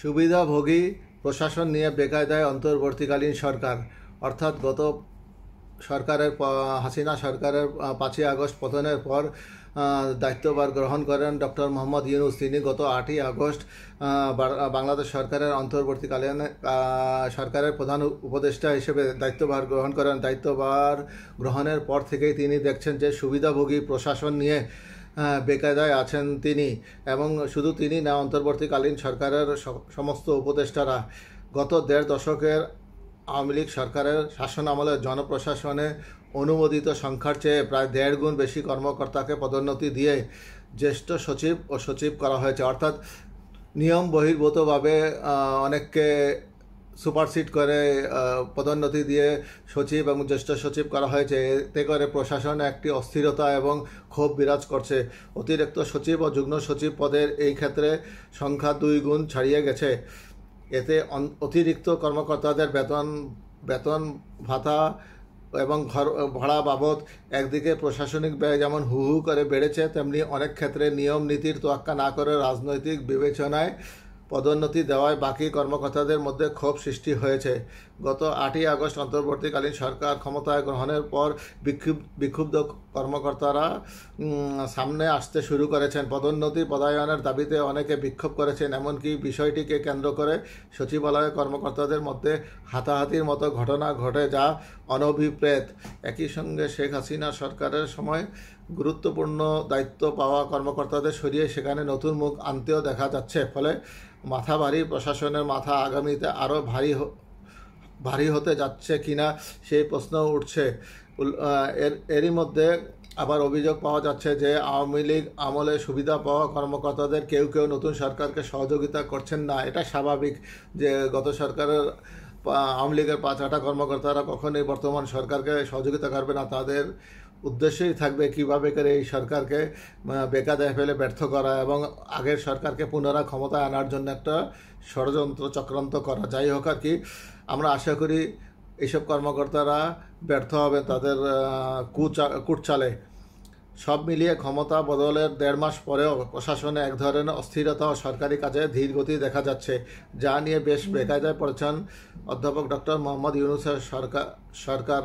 সুবিধাভোগী প্রশাসন নিয়ে বেকায়দায় অন্তর্বর্তীকালীন সরকার। অর্থাৎ গত সরকারের হাসিনা সরকারের 5ই আগস্ট পতনের পর দায়িত্বভার গ্রহণ করেন ডক্টর মোহাম্মদ ইউনূস। তিনি গত 8ই আগস্ট বাংলাদেশ সরকারের অন্তর্বর্তীকালীন সরকারের প্রধান উপদেষ্টা হিসেবে দায়িত্বভার গ্রহণ করেন। দায়িত্বভার গ্রহণের পর থেকেই তিনি দেখছেন যে সুবিধাভোগী প্রশাসন নিয়ে বেকায়দায় আছেন তিনি, এবং শুধু তিনি না, অন্তর্বর্তীকালীন সরকারের সমস্ত উপদেষ্টারা। গত 1.5 দশকের আওয়ামী লীগ সরকারের শাসন আমলে জনপ্রশাসনে অনুমোদিত সংখ্যার চেয়ে প্রায় 1.5 গুণ বেশি কর্মকর্তাকে পদোন্নতি দিয়ে জ্যেষ্ঠ সচিব ও সচিব করা হয়েছে। অর্থাৎ নিয়ম বহির্ভূতভাবে অনেককে সুপারসিড করে পদোন্নতি দিয়ে সচিব এবং জ্যেষ্ঠ সচিব করা হয়েছে। এতে করে প্রশাসনে একটি অস্থিরতা এবং ক্ষোভ বিরাজ করছে। অতিরিক্ত সচিব ও যুগ্ম সচিব পদের এই ক্ষেত্রে সংখ্যা 2 গুণ ছাড়িয়ে গেছে। এতে অতিরিক্ত কর্মকর্তাদের বেতন ভাতা এবং ঘর ভাড়া বাবদ একদিকে প্রশাসনিক ব্যয় যেমন হু হু করে বেড়েছে, তেমনি অনেক ক্ষেত্রে নিয়ম নীতির তোয়াক্কা না করে রাজনৈতিক বিবেচনায় পদোন্নতি দেওয়ায় বাকি কর্মকর্তাদের মধ্যে ক্ষোভ সৃষ্টি হয়েছে। গত 8ই আগস্ট অন্তর্বর্তীকালীন সরকার ক্ষমতায় গ্রহণের পর বিক্ষুব্ধ কর্মকর্তারা সামনে আসতে শুরু করেছেন। পদোন্নতি পদায়নের দাবিতে অনেকে বিক্ষোভ করেছেন। এমনকি বিষয়টিকে কেন্দ্র করে সচিবালয়ে কর্মকর্তাদের মধ্যে হাতাহাতির মতো ঘটনা ঘটে, যা অনভিপ্রেত। একই সঙ্গে শেখ হাসিনা সরকারের সময় গুরুত্বপূর্ণ দায়িত্ব পাওয়া কর্মকর্তাদের সরিয়ে সেখানে নতুন মুখ আনতেও দেখা যাচ্ছে। ফলে মাথা ভারী প্রশাসনের মাথা আগামীতে আরও ভারী হতে যাচ্ছে কিনা সেই প্রশ্ন উঠছে। এরই মধ্যে আবার অভিযোগ পাওয়া যাচ্ছে যে আওয়ামী লীগ আমলে সুবিধা পাওয়া কর্মকর্তাদের কেউ নতুন সরকারকে সহযোগিতা করছেন না। এটা স্বাভাবিক যে গত সরকারের আওয়ামী লীগের 5-8 কর্মকর্তারা কখনোই বর্তমান সরকারকে সহযোগিতা করবে না। তাদের উদ্দেশ্যই থাকবে কীভাবে করে এই সরকারকে বেকায়দায় ফেলে ব্যর্থ করা এবং আগের সরকারকে পুনরায় ক্ষমতায় আনার জন্য একটা ষড়যন্ত্র চক্রান্ত করা। যাই হোক আর কি, আমরা আশা করি এইসব কর্মকর্তারা ব্যর্থ হবে তাদের কুটচালে। সব মিলিয়ে ক্ষমতা বদলের 1.5 মাস পরেও প্রশাসনে এক ধরনের অস্থিরতা ও সরকারি কাজে ধীর গতি দেখা যাচ্ছে, যা নিয়ে বেশ বেকায়দায় পড়েছেন অধ্যাপক ডক্টর মোহাম্মদ ইউনূসের সরকার।